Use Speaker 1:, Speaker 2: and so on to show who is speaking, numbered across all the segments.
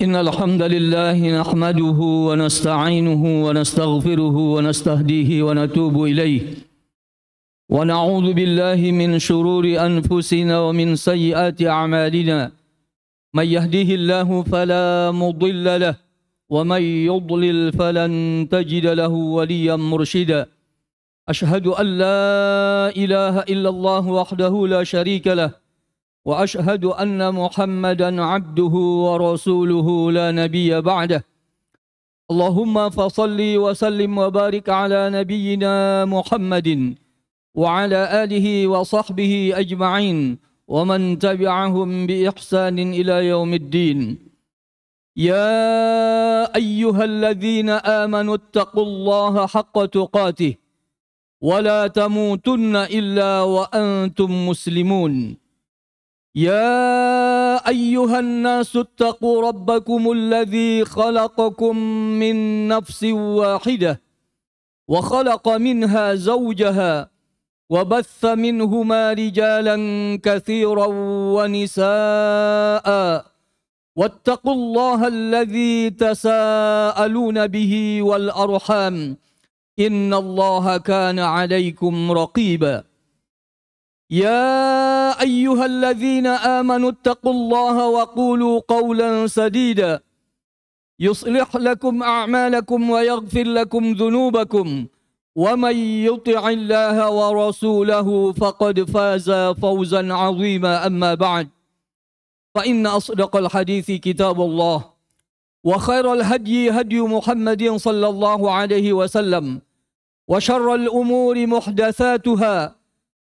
Speaker 1: إن الحمد لله نحمده ونستعينه ونستغفره ونستهديه ونتوب إليه ونعوذ بالله من شرور أنفسنا ومن سيئات أعمالنا من يهده الله فلا مضل له ومن يضلل فلن تجد له وليا مرشدا أشهد أن لا إله إلا الله وحده لا شريك له وأشهد أن محمدا عبده ورسوله لا نبي بعده اللهم فصل وسلم وبارك على نبينا محمد وعلى آله وصحبه أجمعين ومن تبعهم بإحسان إلى يوم الدين يا أيها الذين آمنوا اتقوا الله حق تقاته ولا تموتن إلا وأنتم مسلمون يا أيها الناس اتقوا ربكم الذي خلقكم من نفس واحدة وخلق منها زوجها وبث منهما رجالا كثيرا ونساء واتقوا الله الذي تساءلون به والأرحام إن الله كان عليكم رقيبا يا أيها الذين آمنوا اتقوا الله وقولوا قولا سديدا يصلح لكم أعمالكم ويغفر لكم ذنوبكم ومن يطع الله ورسوله فقد فاز فوزا عظيما أما بعد فإن أصدق الحديث كتاب الله وخير الهدي هدي محمد صلى الله عليه وسلم وشر الأمور محدثاتها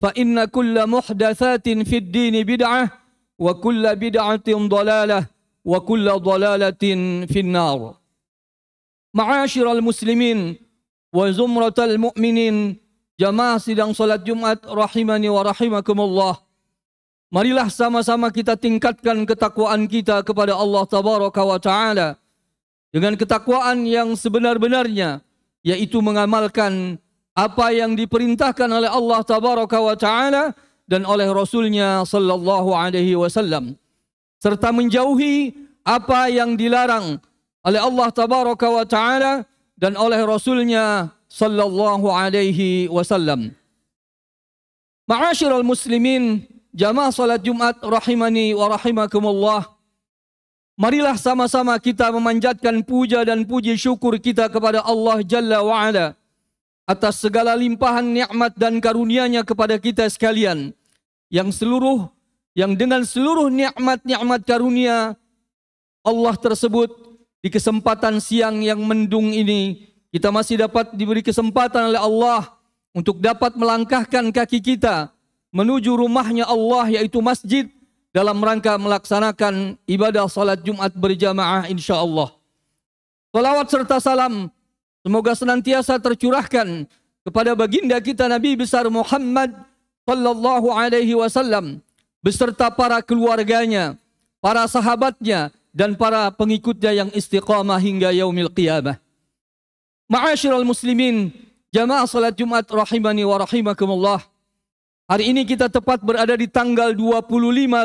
Speaker 1: فإن كل محدثات في الدين بدعة وكل بدعة ضلالة وكل ضلالة في النار معاشر المسلمين وزمرة المؤمنين jamaah sidang salat Jumat rahimani wa rahimakumullah. Marilah sama-sama kita tingkatkan ketakwaan kita kepada Allah Tabaraka wa Ta'ala dengan ketakwaan yang sebenar-benarnya, yaitu mengamalkan apa yang diperintahkan oleh Allah Tabaraka wa Ta'ala dan oleh Rasulnya Sallallahu Alaihi Wasallam, serta menjauhi apa yang dilarang oleh Allah Tabaraka wa Ta'ala dan oleh Rasulnya Sallallahu Alaihi Wasallam. Ma'asyiral muslimin, jamaah salat Jumat rahimani wa rahimakumullah. Marilah sama-sama kita memanjatkan puja dan puji syukur kita kepada Allah Jalla wa Ala atas segala limpahan nikmat dan karunia-Nya kepada kita sekalian, yang dengan seluruh nikmat-nikmat karunia Allah tersebut, di kesempatan siang yang mendung ini kita masih dapat diberi kesempatan oleh Allah untuk dapat melangkahkan kaki kita menuju rumahnya Allah, yaitu masjid, dalam rangka melaksanakan ibadah salat Jumat berjamaah insyaallah. Salawat serta salam semoga senantiasa tercurahkan kepada baginda kita Nabi besar Muhammad sallallahu alaihi wasallam beserta para keluarganya, para sahabatnya dan para pengikutnya yang istiqamah hingga yaumil qiyamah. Ma'asyiral muslimin, jamaah salat Jumat rahimani wa rahimakumullah. Hari ini kita tepat berada di tanggal 25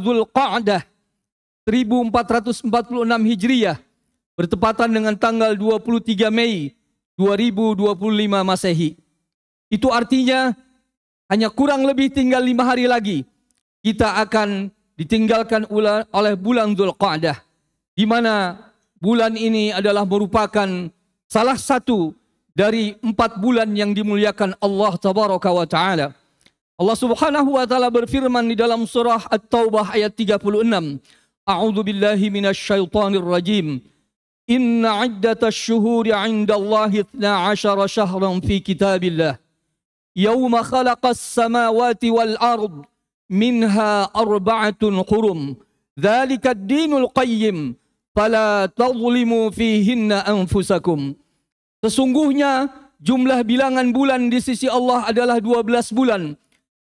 Speaker 1: Zulqa'dah 1446 Hijriah, bertepatan dengan tanggal 23 Mei 2025 Masehi. Itu artinya hanya kurang lebih tinggal 5 hari lagi kita akan ditinggalkan oleh bulan Zulqa'dah, di mana bulan ini adalah merupakan salah satu dari 4 bulan yang dimuliakan Allah Tabaraka wa Ta'ala. Allah Subhanahu wa Ta'ala berfirman di dalam surah At-Taubah ayat 36. A'udzu billahi minasy syaithanir rajim. Inna iddatash syuhuri 'indallahi 12 syahran fi kitabillah. Yauma khalaqas samawati wal ard minha arba'atun hurum. Dzalika ad-dinul qayyim fala tadhlimu fihinna anfusakum. Sesungguhnya jumlah bilangan bulan di sisi Allah adalah 12 bulan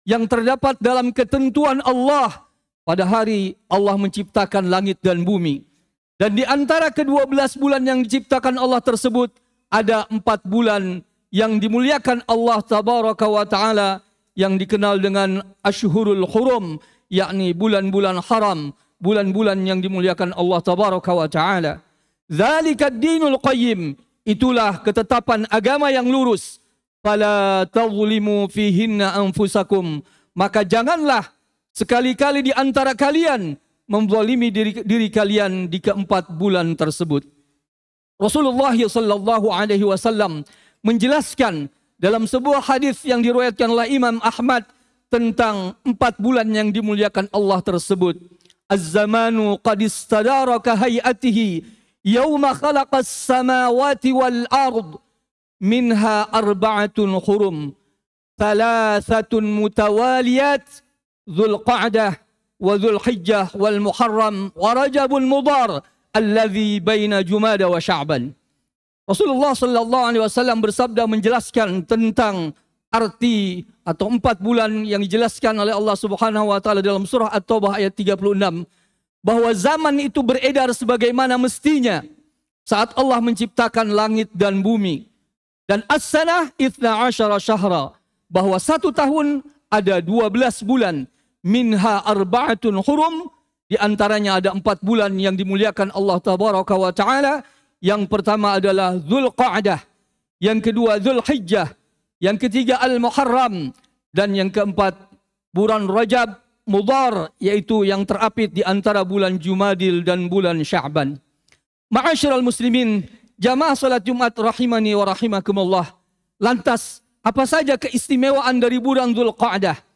Speaker 1: yang terdapat dalam ketentuan Allah pada hari Allah menciptakan langit dan bumi. Dan di antara ke-12 bulan yang diciptakan Allah tersebut, ada 4 bulan yang dimuliakan Allah Tabaraka wa Ta'ala, yang dikenal dengan Ashhurul Hurum, yakni bulan-bulan haram, bulan-bulan yang dimuliakan Allah Tabaraka wa Ta'ala. Dzalika ad-dinul qayyim. Itulah ketetapan agama yang lurus. Fala tadhlimu fihinna anfusakum. Maka janganlah sekali-kali di antara kalian menzalimi diri kalian di keempat bulan tersebut. Rasulullah sallallahu alaihi wasallam menjelaskan dalam sebuah hadis yang diriwayatkan oleh Imam Ahmad tentang 4 bulan yang dimuliakan Allah tersebut. Az-zamanu qad istadara ka hayatihi yawma khalaqas samawati wal ard minha arba'atun hurum thalathatun mutawaliyat Dzul Qa'dah wa Dzul Hijjah wal Muharram wa Rajabul Mudhar alladhi baina Jumada wa Sya'ban. Rasulullah sallallahu alaihi wasallam bersabda menjelaskan tentang arti atau 4 bulan yang dijelaskan oleh Allah Subhanahu wa taala dalam surah At-Taubah ayat 36, bahwa zaman itu beredar sebagaimana mestinya saat Allah menciptakan langit dan bumi. Dan as-sanah 12 syahra, bahwa 1 tahun ada 12 bulan. Minha arba'atun hurum, di antaranya ada 4 bulan yang dimuliakan Allah Tabaraka wa Ta'ala. Yang pertama adalah Dzul Qa'dah, yang kedua Dzul Hijjah, yang ketiga Al-Muharram, dan yang keempat bulan Rajab Mudhar, yaitu yang terapit di antara bulan Jumadil dan bulan Sya'ban. Ma'asyiral muslimin, jamaah salat Jumat rahimani wa rahimakumullah. Lantas, apa saja keistimewaan dari bulan Dzul Qa'dah?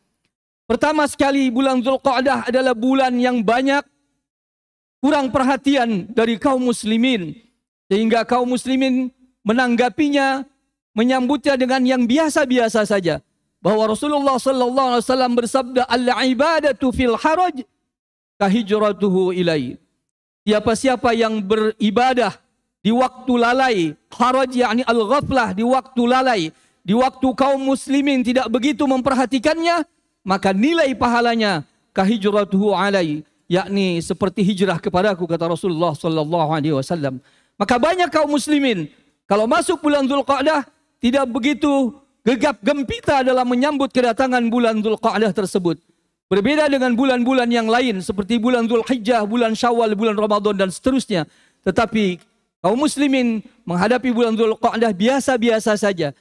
Speaker 1: Pertama sekali, bulan Dzul Qa'dah adalah bulan yang banyak kurang perhatian dari kaum muslimin, sehingga kaum muslimin menanggapinya, menyambutnya dengan yang biasa-biasa saja. Bahwa Rasulullah sallallahu alaihi wasallam bersabda, al-ibadatu fil haraj kahijratuhu ilai. Siapa-siapa yang beribadah di waktu lalai, haraj yakni al-ghaflah, di waktu lalai, di waktu kaum muslimin tidak begitu memperhatikannya, maka nilai pahalanya kahijratuhu alai, yakni seperti hijrah kepadaku, kata Rasulullah sallallahu alaihi wasallam. Maka banyak kaum muslimin kalau masuk bulan Dzul Qa'dah tidak begitu gegap gempita dalam menyambut kedatangan bulan Dzul Qa'dah tersebut. Berbeda dengan bulan-bulan yang lain seperti bulan Dzul Hijjah, bulan Syawal, bulan Ramadan dan seterusnya. Tetapi kaum muslimin menghadapi bulan Dzul Qa'dah biasa-biasa saja.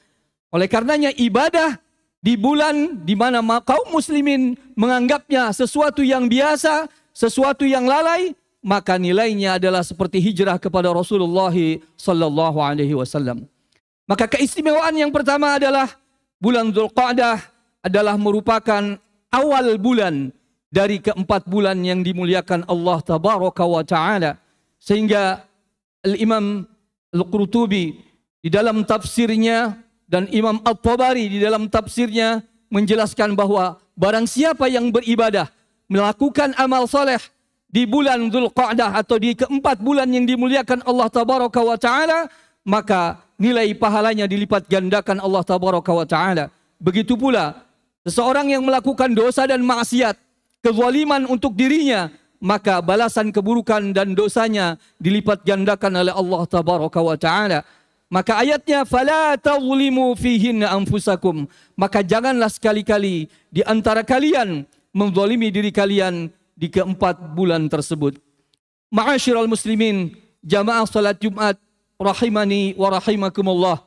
Speaker 1: Oleh karenanya ibadah di bulan di mana kaum muslimin menganggapnya sesuatu yang biasa, sesuatu yang lalai, maka nilainya adalah seperti hijrah kepada Rasulullah sallallahu alaihi wasallam. Maka keistimewaan yang pertama adalah bulan Dzul Qa'dah adalah merupakan awal bulan dari keempat bulan yang dimuliakan Allah Tabaraka wa Ta'ala. Sehingga Al-Imam Al-Qurtubi di dalam tafsirnya dan Imam At-Tabari di dalam tafsirnya menjelaskan bahwa barang siapa yang beribadah, melakukan amal soleh di bulan Dzul Qa'dah atau di keempat bulan yang dimuliakan Allah Tabaraka wa Ta'ala, maka nilai pahalanya dilipat gandakan Allah Tabaraka wa Ta'ala. Begitu pula seseorang yang melakukan dosa dan maksiat, kezaliman untuk dirinya, maka balasan keburukan dan dosanya dilipat gandakan oleh Allah Tabaraka wa Ta'ala. Maka ayatnya, fala tazlimu fihinna anfusakum, maka janganlah sekali-kali di antara kalian menzalimi diri kalian di keempat bulan tersebut. Ma'asyiral muslimin, jamaah salat Jumat rahimani wa rahimakumullah.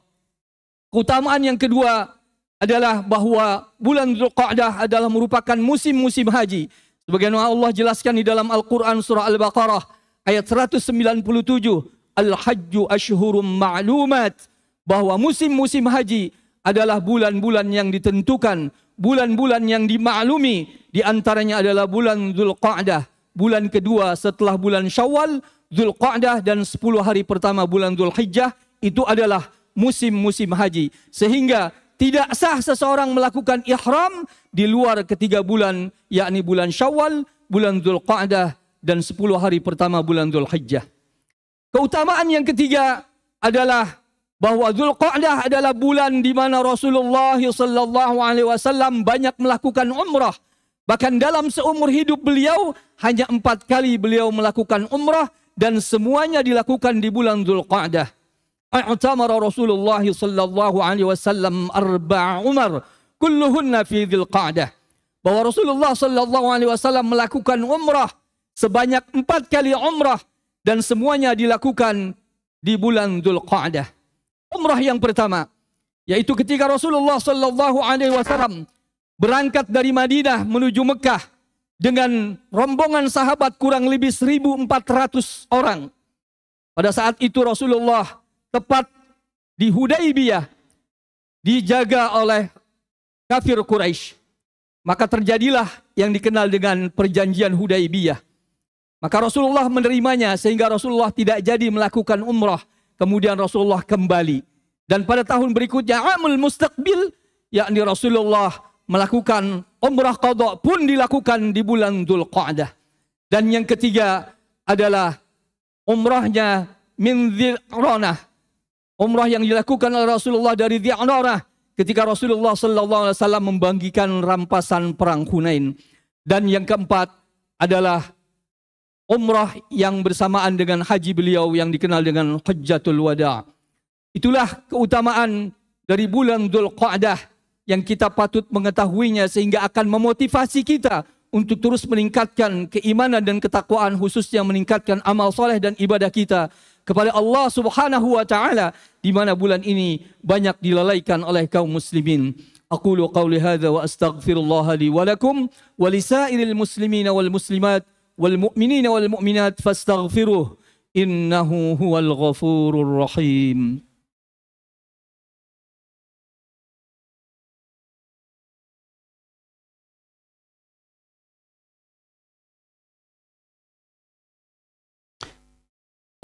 Speaker 1: Keutamaan yang kedua adalah bahwa bulan Dzul Qa'dah adalah merupakan musim-musim haji. Sebagaimana Allah jelaskan di dalam Al-Quran surah Al-Baqarah ayat 197, Al-Hajju Ashhurum Ma'lumat, bahwa musim-musim haji adalah bulan-bulan yang ditentukan, bulan-bulan yang dimaklumi. Di antaranya adalah bulan Dzul Qa'dah, bulan kedua setelah bulan Syawal, Dzul Qa'dah, dan 10 hari pertama bulan Dzul Hijjah. Itu adalah musim-musim haji. Sehingga tidak sah seseorang melakukan ihram di luar ketiga bulan, yakni bulan Syawal, bulan Dzul Qa'dah, dan 10 hari pertama bulan Dzul Hijjah. Keutamaan yang ketiga adalah bahwa Dzul Qa'dah adalah bulan di mana Rasulullah sallallahu alaihi wasallam banyak melakukan umrah. Bahkan dalam seumur hidup beliau hanya 4 kali beliau melakukan umrah, dan semuanya dilakukan di bulan Dzul Qa'dah. I'tamara Rasulullah sallallahu alaihi wasallam 4 umar kulluhunna fi Dzul Qa'dah. Bahwa Rasulullah sallallahu alaihi wasallam melakukan umrah sebanyak 4 kali umrah, dan semuanya dilakukan di bulan Dzulqa'dah. Umrah yang pertama yaitu ketika Rasulullah sallallahu alaihi wasallam berangkat dari Madinah menuju Mekah dengan rombongan sahabat kurang lebih 1.400 orang. Pada saat itu Rasulullah tepat di Hudaybiyah dijaga oleh kafir Quraisy. Maka terjadilah yang dikenal dengan perjanjian Hudaybiyah. Maka Rasulullah menerimanya sehingga Rasulullah tidak jadi melakukan umrah. Kemudian Rasulullah kembali. Dan pada tahun berikutnya, Amul Mustaqbil, yakni Rasulullah melakukan umrah qadha pun dilakukan di bulan Dzulqa'dah. Dan yang ketiga adalah umrahnya min Dzir'anah. Umrah yang dilakukan oleh Rasulullah dari Dzir'anah ketika Rasulullah sallallahu alaihi wasallam membagikan rampasan perang Hunain. Dan yang keempat adalah umrah yang bersamaan dengan haji beliau yang dikenal dengan Hajjatul Wada'. Itulah keutamaan dari bulan Dzulqa'dah yang kita patut mengetahuinya sehingga akan memotivasi kita untuk terus meningkatkan keimanan dan ketakwaan, khususnya meningkatkan amal soleh dan ibadah kita kepada Allah Subhanahu wa taala, di mana bulan ini banyak dilalaikan oleh kaum muslimin. Aqulu qawli hadza wa astaghfirullah li wa lakum wa lisairil muslimina wal muslimat wal mu'minina wal mu'minat fastaghfiruh innahu huwal ghafurur rahim.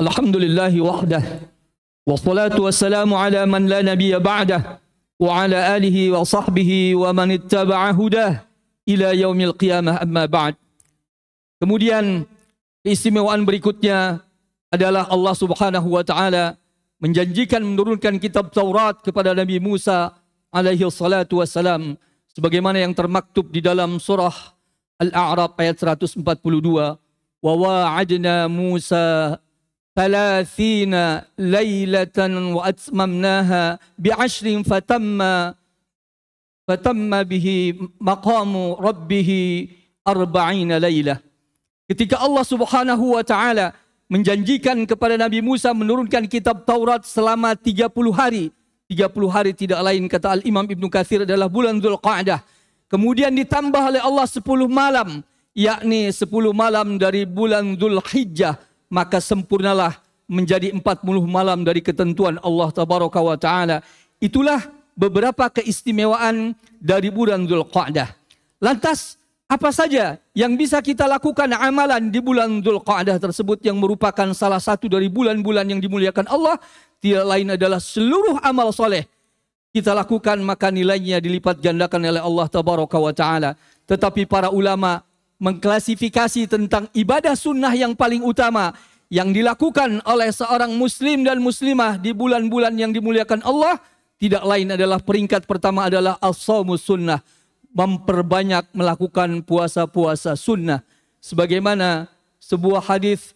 Speaker 1: Alhamdulillah wahdah wassalatu wassalamu ala man la nabiyya ba'dah wa ala alihi wa sahbihi wa man ittaba'a hudah ila yaumil qiyamah, amma ba'd. Kemudian keistimewaan berikutnya adalah Allah Subhanahu wa taala menjanjikan menurunkan kitab Taurat kepada Nabi Musa alaihi salatu wassalam sebagaimana yang termaktub di dalam surah Al-A'raf ayat 142, wa wa'adna Musa 30 lailatan wa atmamnaha bi'ashrin fatamma bihi maqamu rabbih 40 lailah. Ketika Allah Subhanahu wa taala menjanjikan kepada Nabi Musa menurunkan kitab Taurat selama 30 hari. 30 hari tidak lain, kata Al-Imam Ibnu Katsir, adalah bulan Dzulqa'dah. Kemudian ditambah oleh Allah 10 malam, yakni 10 malam dari bulan Dzulhijjah, maka sempurnalah menjadi 40 malam dari ketentuan Allah Tabaraka wa taala. Itulah beberapa keistimewaan dari bulan Dzulqa'dah. Lantas apa saja yang bisa kita lakukan amalan di bulan Dzulqa'dah tersebut yang merupakan salah satu dari bulan-bulan yang dimuliakan Allah? Tidak lain adalah seluruh amal soleh kita lakukan maka nilainya dilipat gandakan oleh Allah Tabaraka wa taala. Tetapi para ulama mengklasifikasi tentang ibadah sunnah yang paling utama yang dilakukan oleh seorang muslim dan muslimah di bulan-bulan yang dimuliakan Allah, tidak lain adalah peringkat pertama adalah as-shaumus sunnah, memperbanyak melakukan puasa-puasa sunnah. Sebagaimana sebuah hadis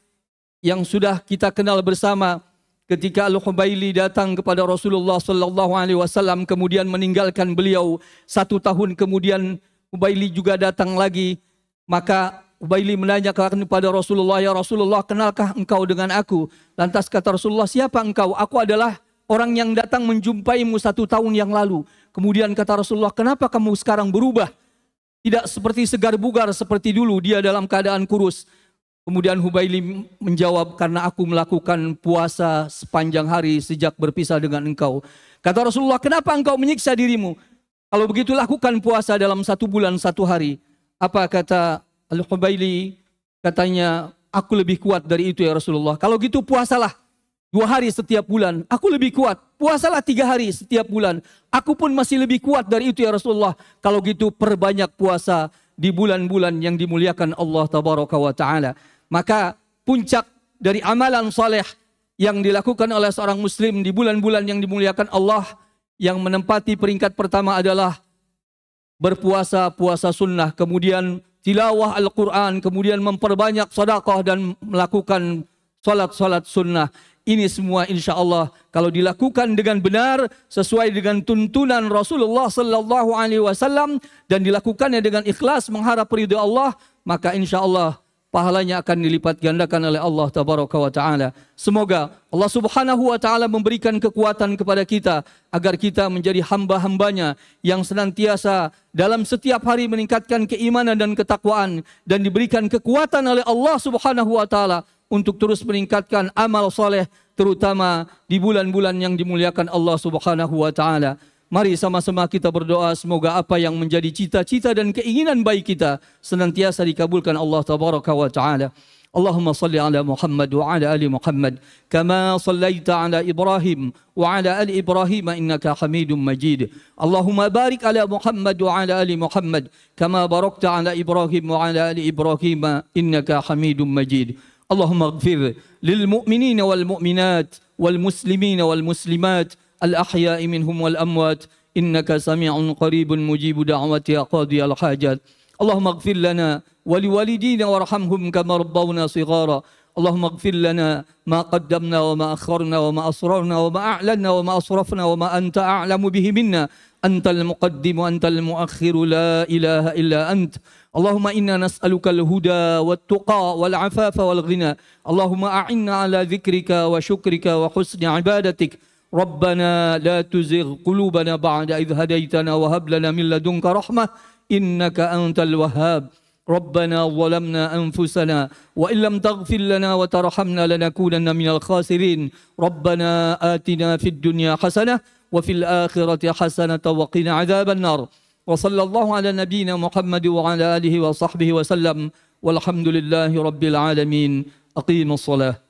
Speaker 1: yang sudah kita kenal bersama ketika Al-Hubaili datang kepada Rasulullah sallallahu alaihi wasallam kemudian meninggalkan beliau 1 tahun kemudian Hubaili juga datang lagi, maka Hubaili menanyakan kepada Rasulullah, ya Rasulullah, kenalkah engkau dengan aku? Lantas kata Rasulullah, siapa engkau? Aku adalah orang yang datang menjumpaimu 1 tahun yang lalu. Kemudian kata Rasulullah, kenapa kamu sekarang berubah? Tidak seperti segar bugar seperti dulu, dia dalam keadaan kurus. Kemudian Hubaili menjawab, karena aku melakukan puasa sepanjang hari sejak berpisah dengan engkau. Kata Rasulullah, kenapa engkau menyiksa dirimu? Kalau begitu lakukan puasa dalam 1 bulan 1 hari. Apa kata Al-Hubaili? Katanya, aku lebih kuat dari itu ya Rasulullah. Kalau gitu puasalah 2 hari setiap bulan. Aku lebih kuat. Puasalah 3 hari setiap bulan. Aku pun masih lebih kuat dari itu ya Rasulullah. Kalau gitu perbanyak puasa di bulan-bulan yang dimuliakan Allah Tabaraka wa taala. Maka puncak dari amalan saleh yang dilakukan oleh seorang muslim di bulan-bulan yang dimuliakan Allah, yang menempati peringkat pertama adalah berpuasa, puasa sunnah, kemudian tilawah Al-Quran, kemudian memperbanyak sedekah dan melakukan salat-salat sunnah. Ini semua insya Allah kalau dilakukan dengan benar sesuai dengan tuntunan Rasulullah sallallahu alaihi wasallam dan dilakukannya dengan ikhlas mengharap ridha Allah, maka insya Allah pahalanya akan dilipat gandakan oleh Allah Tabaraka wa Ta'ala. Semoga Allah Subhanahu wa Ta'ala memberikan kekuatan kepada kita agar kita menjadi hamba-hambanya yang senantiasa dalam setiap hari meningkatkan keimanan dan ketakwaan, dan diberikan kekuatan oleh Allah Subhanahu wa Ta'ala untuk terus meningkatkan amal soleh, terutama di bulan-bulan yang dimuliakan Allah Subhanahu wa Ta'ala. Mari sama-sama kita berdoa semoga apa yang menjadi cita-cita dan keinginan baik kita senantiasa dikabulkan Allah Tabaraka wa Ta'ala. Allahumma salli ala Muhammad wa ala ali Muhammad kama sallaita ala Ibrahim wa ala ali Ibrahim innaka Hamidum Majid. Allahumma barik ala Muhammad wa ala ali Muhammad kama barakta ala Ibrahim wa ala ali Ibrahim innaka Hamidum Majid. Allahumma ighfir lil mu'minina wal mu'minat wal muslimina wal muslimat الأحياء منهم والأموات إنك سميع قريب مجيب دعوة يا قاضي الحاجات. اللهم اغفر لنا ولوالدينا وارحمهم كما ربونا صغارا. اللهم اغفر لنا ما قدمنا وما أخرنا وما أسررنا وما أعلنا وما أسرفنا وما أنت أعلم به منا. أنت المقدم وأنت المؤخر لا إله إلا أنت. اللهم إنا نسألك الهدى والتقى والعفاف والغنى. اللهم أعنا على ذكرك وشكرك وحسن عبادتك. ربنا لا تزغ قلوبنا بعد إذ هديتنا وهب لنا من لدنك رحمة إنك أنت الوهاب. ربنا ظلمنا أنفسنا وإن لم تغفر لنا وترحمنا لنكونن من الخاسرين. ربنا آتنا في الدنيا حسنة وفي الآخرة حسنة وقنا عذاب النار. وصلى الله على نبينا محمد وعلى آله وصحبه وسلم والحمد لله رب العالمين. أقيموا الصلاة.